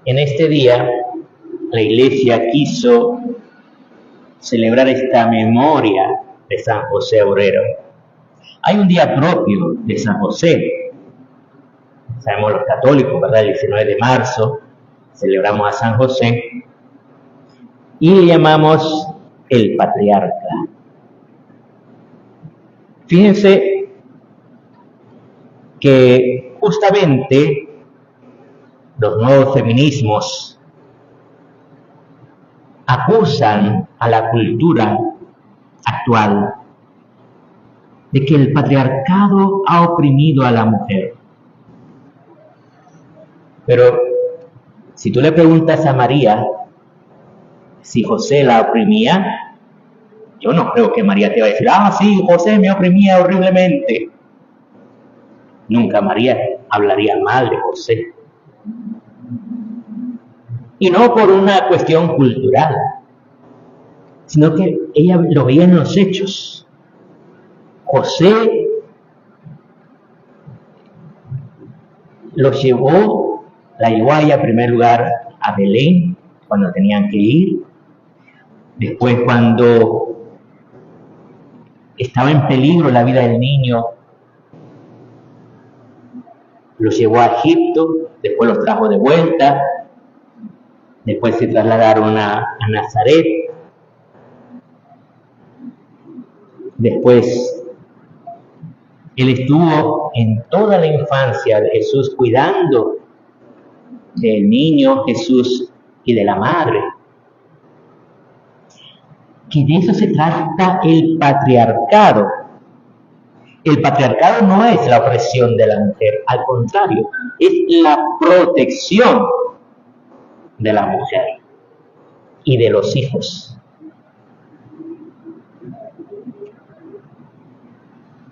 En este día, la Iglesia quiso celebrar esta memoria de San José Obrero. Hay un día propio de San José. Sabemos los católicos, ¿verdad? El 19 de marzo celebramos a San José y le llamamos el patriarca. Fíjense que justamente los nuevos feminismos acusan a la cultura actual de que el patriarcado ha oprimido a la mujer. Pero si tú le preguntas a María si José la oprimía, yo no creo que María te va a decir, sí, José me oprimía horriblemente. Nunca María hablaría mal de José. Y no por una cuestión cultural, sino que ella lo veía en los hechos. José la llevó a ella en primer lugar a Belén, cuando tenían que ir. Después, cuando estaba en peligro la vida del niño, los llevó a Egipto, después los trajo de vuelta, después se trasladaron a Nazaret, después él estuvo en toda la infancia de Jesús cuidando del niño Jesús y de la madre. Que de eso se trata el patriarcado. El patriarcado no es la opresión de la mujer, al contrario, es la protección de la mujer y de los hijos.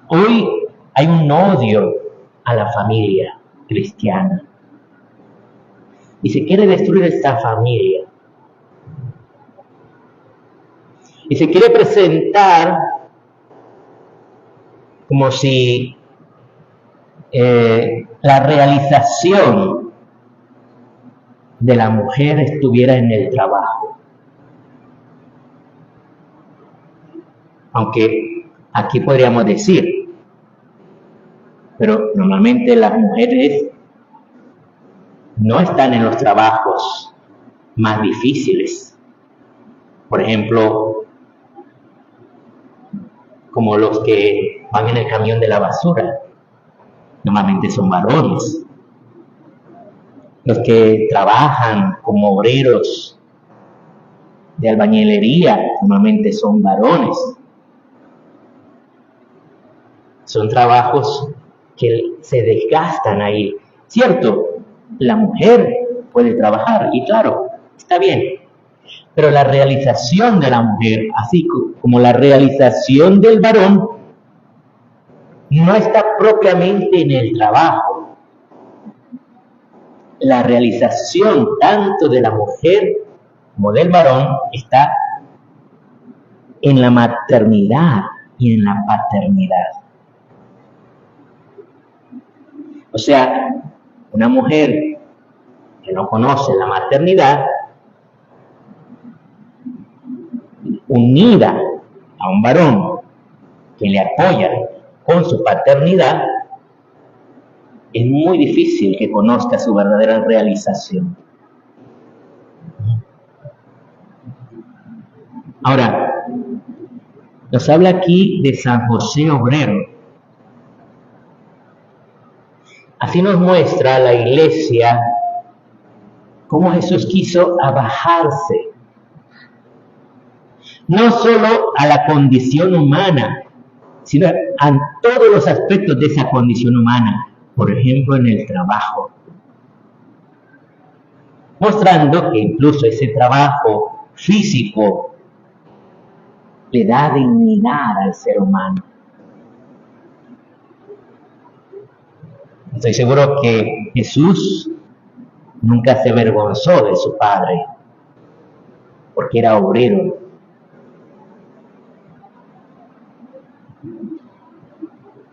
Hoy hay un odio a la familia cristiana y se quiere destruir esta familia y se quiere presentar como si la realización de la mujer estuviera en el trabajo. Aunque aquí podríamos decir, pero normalmente las mujeres no están en los trabajos más difíciles. Por ejemplo, como los que van en el camión de la basura, normalmente son varones. Los que trabajan como obreros de albañilería, normalmente son varones. Son trabajos que se desgastan ahí. Cierto, la mujer puede trabajar y claro, está bien. Pero la realización de la mujer, así como la realización del varón, no está propiamente en el trabajo. La realización tanto de la mujer como del varón está en la maternidad y en la paternidad. O sea, una mujer que no conoce la maternidad, unida a un varón que le apoya con su paternidad, es muy difícil que conozca su verdadera realización. Ahora, nos habla aquí de San José Obrero. Así nos muestra la Iglesia cómo Jesús quiso abajarse, no solo a la condición humana, sino a todos los aspectos de esa condición humana, por ejemplo en el trabajo, mostrando que incluso ese trabajo físico le da dignidad al ser humano. Estoy seguro que Jesús nunca se avergonzó de su padre, porque era obrero.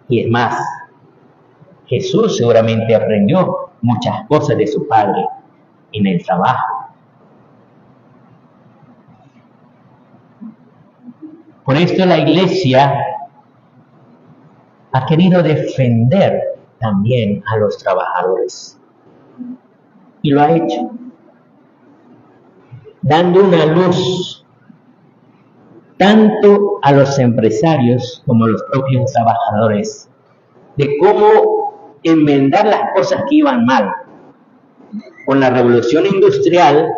Y es más, Jesús seguramente aprendió muchas cosas de su padre, en el trabajo. Por esto la Iglesia ha querido defender también a los trabajadores. Y lo ha hecho, dando una luz tanto a los empresarios como a los propios trabajadores, de cómo enmendar las cosas que iban mal. Con la revolución industrial,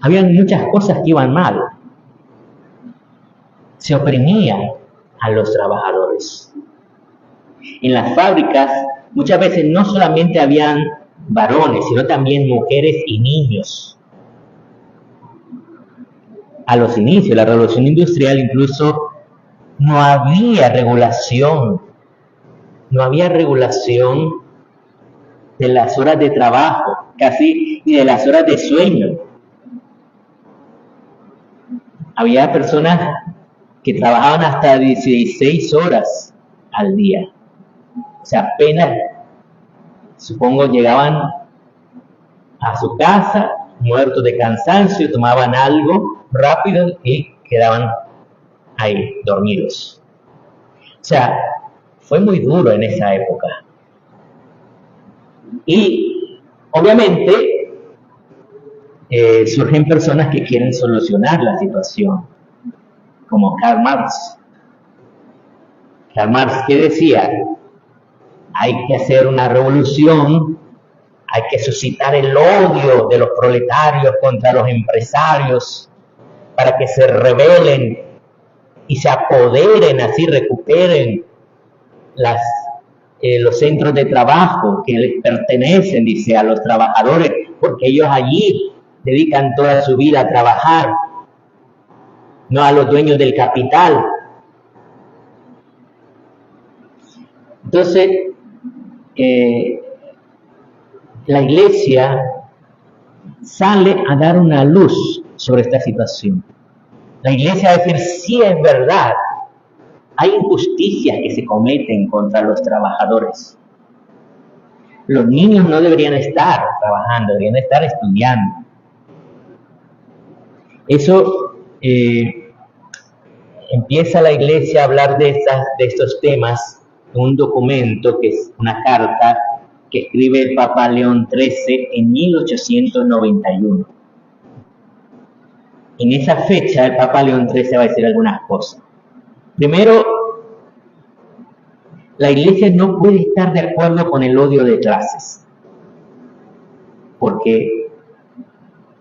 habían muchas cosas que iban mal. Se oprimía a los trabajadores. En las fábricas, muchas veces no solamente habían varones, sino también mujeres y niños. A los inicios de la revolución industrial incluso no había regulación. No había regulación de las horas de trabajo, casi ni de las horas de sueño. Había personas que trabajaban hasta 16 horas al día. O sea, apenas, supongo, llegaban a su casa muertos de cansancio, tomaban algo rápido y quedaban ahí, dormidos. O sea, fue muy duro en esa época. Y, obviamente, surgen personas que quieren solucionar la situación, como Karl Marx. Karl Marx, ¿qué decía? Hay que hacer una revolución, hay que suscitar el odio de los proletarios contra los empresarios para que se rebelen y se apoderen, así recuperen los centros de trabajo que les pertenecen, dice, a los trabajadores, porque ellos allí dedican toda su vida a trabajar, no a los dueños del capital. Entonces, la Iglesia sale a dar una luz sobre esta situación. La Iglesia va a decir, sí, es verdad, hay injusticias que se cometen contra los trabajadores. Los niños no deberían estar trabajando, deberían estar estudiando. Eso empieza la Iglesia a hablar de estos temas en un documento que es una carta que escribe el Papa León XIII en 1891. En esa fecha el Papa León XIII va a decir algunas cosas. Primero, la Iglesia no puede estar de acuerdo con el odio de clases, porque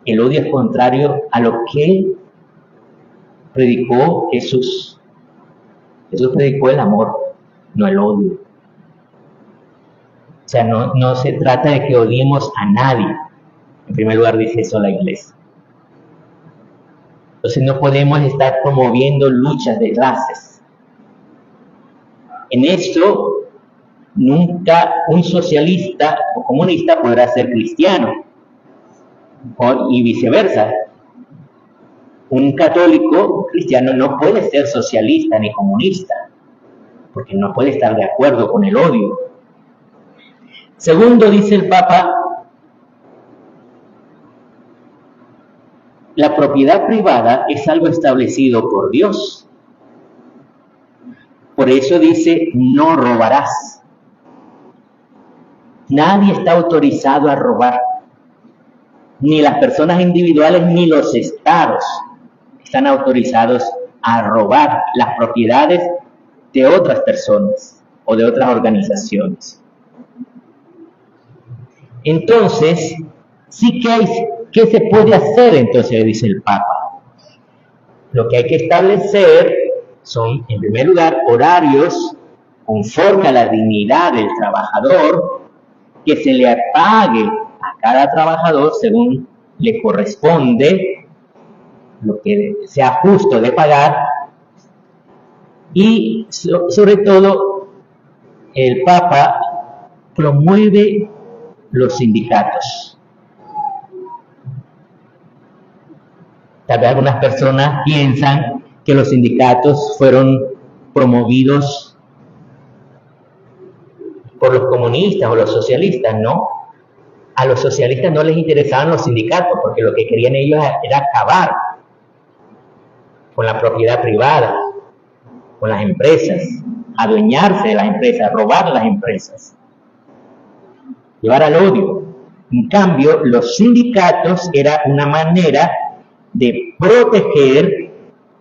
el odio es contrario a lo que predicó Jesús. Jesús predicó el amor, no el odio. O sea, no se trata de que odiemos a nadie. En primer lugar dice eso la Iglesia. Entonces no podemos estar promoviendo luchas de clases. En esto, nunca un socialista o comunista podrá ser cristiano, y viceversa. Un católico cristiano no puede ser socialista ni comunista, porque no puede estar de acuerdo con el odio. Segundo, dice el Papa, la propiedad privada es algo establecido por Dios. Por eso dice, no robarás. Nadie está autorizado a robar. Ni las personas individuales ni los estados están autorizados a robar las propiedades de otras personas o de otras organizaciones. Entonces, sí que hay, ¿qué se puede hacer? Entonces, dice el Papa. Lo que hay que establecer son, en primer lugar, horarios conforme a la dignidad del trabajador, que se le pague a cada trabajador según le corresponde, lo que sea justo de pagar, y sobre todo el Papa promueve los sindicatos. Tal vez algunas personas piensan que los sindicatos fueron promovidos por los comunistas o los socialistas. No, A los socialistas no les interesaban los sindicatos, porque lo que querían ellos era acabar con la propiedad privada, con las empresas, adueñarse de las empresas, robar las empresas, llevar al odio. En cambio, los sindicatos era una manera de proteger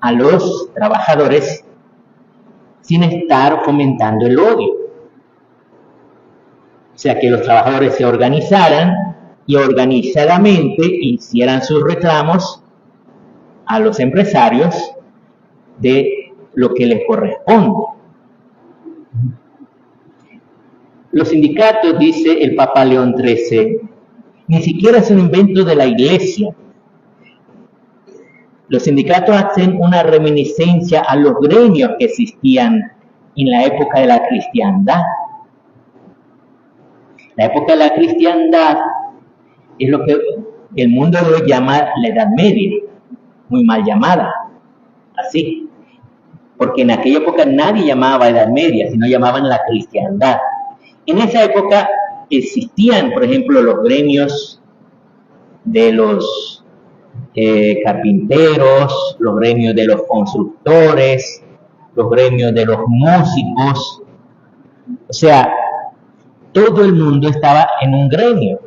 a los trabajadores sin estar fomentando el odio. O sea, que los trabajadores se organizaran y organizadamente hicieran sus reclamos a los empresarios de lo que les corresponde. Los sindicatos, dice el Papa León XIII, ni siquiera es un invento de la Iglesia. Los sindicatos hacen una reminiscencia a los gremios que existían en la época de la cristiandad. La época de la cristiandad es lo que el mundo de hoy llama la Edad Media, muy mal llamada, así, porque en aquella época nadie llamaba Edad Media, sino llamaban la cristiandad. En esa época existían, por ejemplo, los gremios de los carpinteros, los gremios de los constructores, los gremios de los músicos. O sea, todo el mundo estaba en un gremio.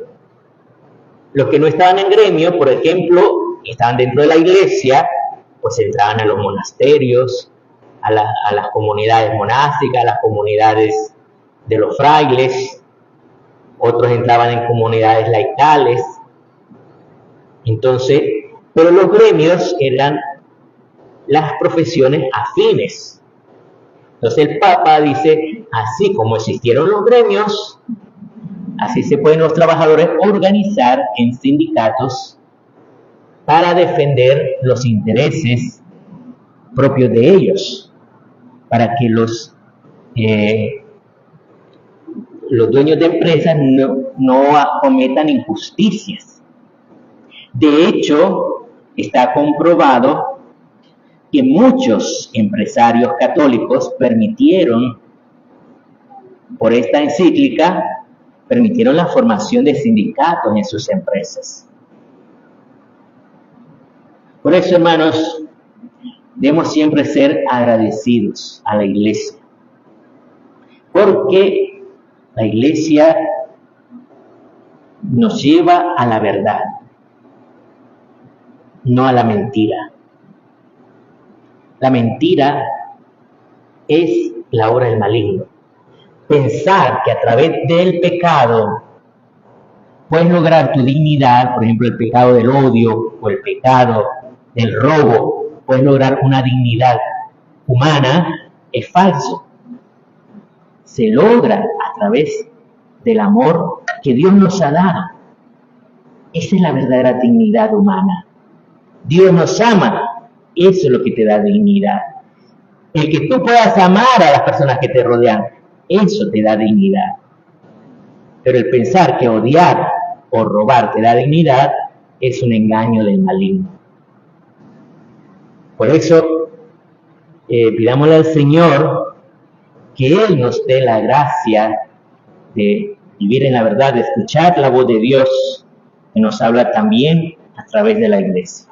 Los que no estaban en gremio, por ejemplo, estaban dentro de la iglesia, pues entraban a los monasterios, a las comunidades monásticas, a las comunidades de los frailes. Otros entraban en comunidades laicales. Entonces, pero los gremios eran las profesiones afines. Entonces el Papa dice, así como existieron los gremios, así se pueden los trabajadores organizar en sindicatos para defender los intereses propios de ellos, para que los dueños de empresas no cometan injusticias. De hecho, está comprobado que muchos empresarios católicos permitieron, por esta encíclica, permitieron la formación de sindicatos en sus empresas. Por eso, hermanos, debemos siempre ser agradecidos a la Iglesia, porque la Iglesia nos lleva a la verdad, no a la mentira. La mentira es la obra del maligno. Pensar que a través del pecado puedes lograr tu dignidad, por ejemplo, el pecado del odio o el pecado del robo, puedes lograr una dignidad humana, es falso. Se logra a través del amor que Dios nos ha dado. Esa es la verdadera dignidad humana. Dios nos ama. Eso es lo que te da dignidad. El que tú puedas amar a las personas que te rodean, eso te da dignidad. Pero el pensar que odiar o robar te da dignidad es un engaño del maligno. Por eso, pidámosle al Señor que Él nos dé la gracia de vivir en la verdad, de escuchar la voz de Dios que nos habla también a través de la Iglesia.